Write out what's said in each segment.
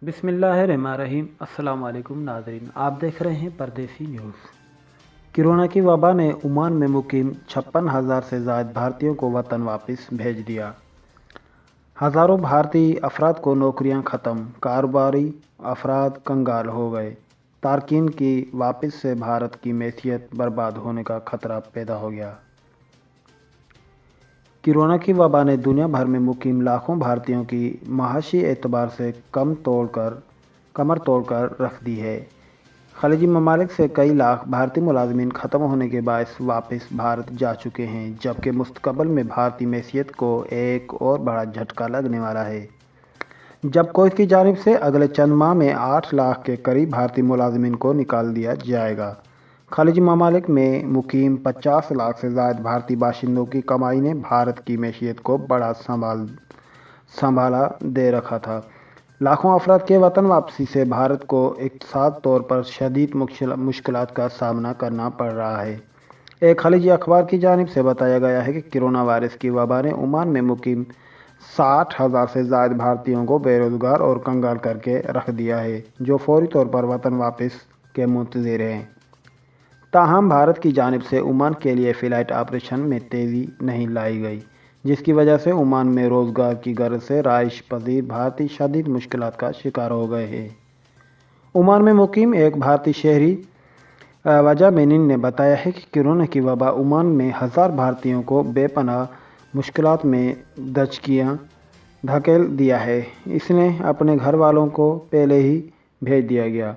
बिस्मिल्लाहिर्रहमानिर्रहीम। अस्सलाम वालेकुम नाज़रीन, आप देख रहे हैं परदेसी न्यूज़। कोरोना की वबा ने ओमान में मुकीम 56,000 से ज़ायद भारतीयों को वतन वापस भेज दिया। हज़ारों भारतीय अफराद को नौकरियां ख़त्म, कारोबारी अफराद कंगाल हो गए। तारकीन की वापस से भारत की मैसियत बर्बाद होने का खतरा पैदा हो गया। कोरोना की वबा ने दुनिया भर में मुकीम लाखों भारतीयों की माशी एतबार से कमर तोड़कर रख दी है। खलीजी ममालिक से कई लाख भारतीय मुलाजमीन ख़त्म होने के बायस वापस भारत जा चुके हैं, जबकि मुस्तकबिल में भारतीय मैसियत को एक और बड़ा झटका लगने वाला है, जब कुवैत की जानिब से अगले चंद माह में 8 लाख के करीब भारतीय मुलाजमीन को निकाल दिया जाएगा। खलीजी ममालिक में मुकीम 50 लाख से ज़ायद भारतीय बाशिंदों की कमाई ने भारत की मैशियत को बड़ा संभाला दे रखा था। लाखों अफराद के वतन वापसी से भारत को इक़्तिसादी तौर पर शदीद मुश्किलात का सामना करना पड़ रहा है। एक खलीजी अखबार की जानिब से बताया गया है कि कोरोना वायरस की वबा ने ओमान में मुकीम 60,000 से ज़ायद भारतीयों को बेरोज़गार और कंगाल करके रख दिया है, जो फौरी तौर पर वतन वापस के मुंतज़िर हैं। ताहम भारत की जानिब से ओमान के लिए फ़्लाइट ऑपरेशन में तेज़ी नहीं लाई गई, जिसकी वजह से ओमान में रोज़गार की गर्ज से राइश पजीर भारतीय शदीद मुश्किलात का शिकार हो गए हैं। ओमान में मुकीम एक भारतीय शहरी वजह बेनिन ने बताया है कि कोरोना की वबा ओमान में हज़ार भारतीयों को बेपनाह मुश्किलात में धकेल दिया है। इसने अपने घर वालों को पहले ही भेज दिया गया।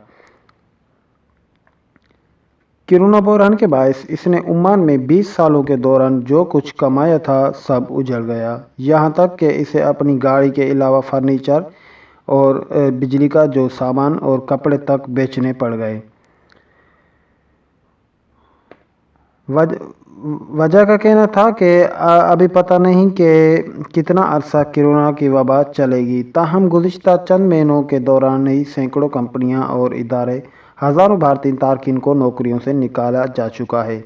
कोरोना बहरान के बायस इसने ओमान में 20 सालों के दौरान जो कुछ कमाया था सब उजड़ गया, यहाँ तक कि इसे अपनी गाड़ी के अलावा फर्नीचर और बिजली का जो सामान और कपड़े तक बेचने पड़ गए। वजह का कहना था कि अभी पता नहीं कि कितना अरसा कोरोना की वबा चलेगी। ताहम गुज़िश्ता चंद महीनों के दौरान ही सैकड़ों कंपनियां और इदारे हज़ारों भारतीय तारकीन को नौकरियों से निकाला जा चुका है।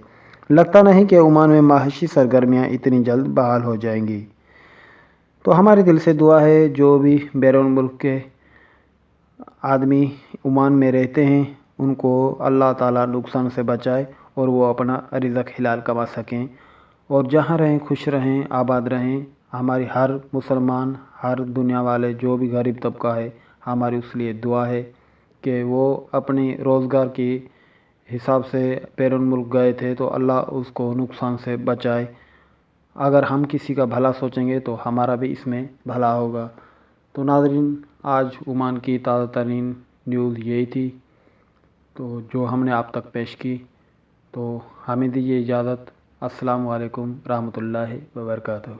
लगता नहीं कि ओमान में माशी सरगर्मियां इतनी जल्द बहाल हो जाएंगी। तो हमारे दिल से दुआ है, जो भी बैरून मुल्क के आदमी ओमान में रहते हैं उनको अल्लाह ताला नुकसान से बचाए और वो अपना रिज़्क़ हिलाल कमा सकें और जहाँ रहें खुश रहें, आबाद रहें। हमारी हर मुसलमान, हर दुनिया वाले जो भी गरीब तबका है, हमारी उस लिए दुआ है कि वो अपनी रोज़गार की हिसाब से बैरून मुल्क गए थे तो अल्लाह उसको नुकसान से बचाए। अगर हम किसी का भला सोचेंगे तो हमारा भी इसमें भला होगा। तो नाज़रीन, आज ओमान की ताज़ा तरीन न्यूज़ यही थी तो जो हमने आप तक पेश की। तो हमें दीजिए इजाज़त। अस्सलामु अलैकुम रहमतुल्लाहि व बरकातुहू।